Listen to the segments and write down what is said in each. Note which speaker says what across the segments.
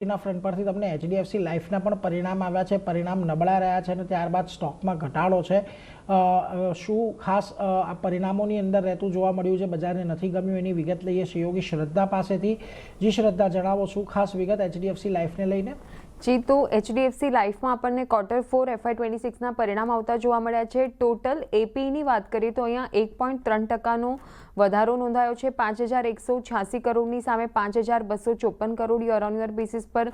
Speaker 1: ના ફ્રન્ટ પરથી તમને એચડીએફસી લાઈફના પણ પરિણામ આવ્યા છે, પરિણામ નબળા રહ્યા છે અને ત્યારબાદ સ્ટોકમાં ઘટાડો છે. શું ખાસ આ પરિણામોની અંદર રહેતું જોવા મળ્યું છે, બજારને નથી ગમ્યું, એની વિગત લઈએ સહયોગી શ્રદ્ધા પાસેથી. જી શ્રદ્ધા, જણાવો શું ખાસ વિગત એચડીએફસી લાઈફને લઈને?
Speaker 2: જી, તો એચડીએફસી લાઈફમાં આપણને Q4 FY26ના પરિણામ આવતા જોવા મળ્યા છે. ટોટલ એપીની વાત કરીએ તો અહીંયા 1.3%નો વધારો નોંધાયો છે. 5,186 કરોડની સામે 5,254 crore year on year basis પર.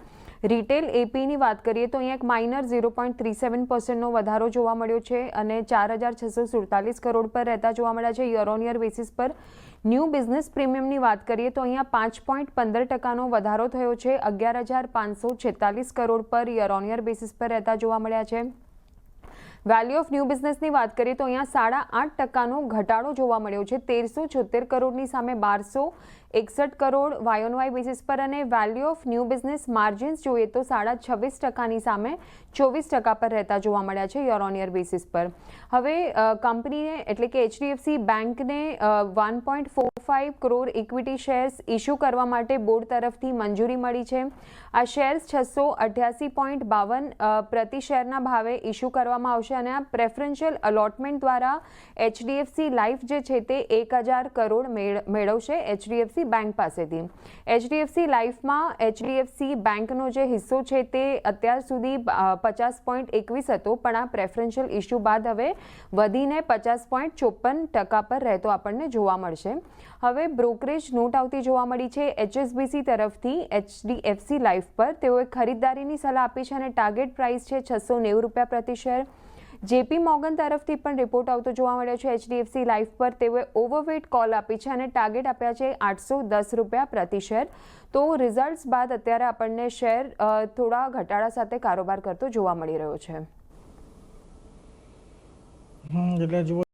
Speaker 2: રિટેલ એપીની વાત કરીએ તો અહીંયા એક માઇનર 0.37%નો વધારો જોવા મળ્યો છે અને 4,647 કરોડ પર રહેતા જોવા મળ્યા છે યર ઓન યર બેસિસ પર. ન્યૂ બિઝનેસ પ્રીમિયમની વાત કરીએ તો અહીંયા 5.15%નો વધારો થયો છે, 11,546 કરોડ પર યર ઓન યર બેસિસ પર રહેતા જોવા મળ્યા છે. વેલ્યુ ઓફ ન્યૂ બિઝનેસની વાત કરીએ તો અહીંયા 8.5%નો ઘટાડો જોવા મળ્યો છે, 1,376 કરોડની સામે 1,261 crore Y on Y basis પર. અને value of new business margins જોઈએ તો 26.5%ની સામે 24% પર રહેતા જોવા મળ્યા છે યર ઓન યર બેસિસ પર. હવે કંપનીને એટલે કે એચડીએફસી બેંકને 1.45 કરોડ ઇક્વિટી શેર્સ ઇસ્યુ કરવા માટે બોર્ડ તરફથી મંજૂરી મળી છે. આ શેર્સ 688.52 પ્રતિ શેરના ભાવે ઇસ્યુ કરવામાં આવશે અને આ પ્રેફરન્શિયલ અલોટમેન્ટ દ્વારા એચડીએફસી લાઈફ જે છે તે 1,000 કરોડ મેળવશે એચડીએફસી બેંક પાસેથી. એચડીએફસી લાઈફમાં એચડીએફસી બેંકનો જે હિસ્સો છે તે અત્યાર સુધી 50.21 હતો, પણ આ પ્રેફરન્શિયલ ઇસ્યુ બાદ હવે વધીને 50.54% પર રહેતો આપણને જોવા મળશે. હવે બ્રોકરેજ નોટ આવતી જોવા મળી છે એચએસબીસી તરફથી એચડીએફસી લાઈફ પર. તેઓએ ખરીદદારીની સલાહ આપી છે અને ટાર્ગેટ પ્રાઇસ છે 690 રૂપિયા પ્રતિ શેર. જેપી મોર્ગન તરફથી પણ રિપોર્ટ આવતો જોવા મળ્યો છે એચડીએફસી લાઈફ પર. તેઓએ ઓવરવેટ કોલ આપી છે અને ટાર્ગેટ આપ્યા છે 810 રૂપિયા પ્રતિ શેર. તો રિઝલ્ટ્સ બાદ અત્યારે આપણને શેર થોડા ઘટાડા સાથે કારોબાર કરતો જોવા મળી રહ્યો છે.
Speaker 1: એટલે જુઓ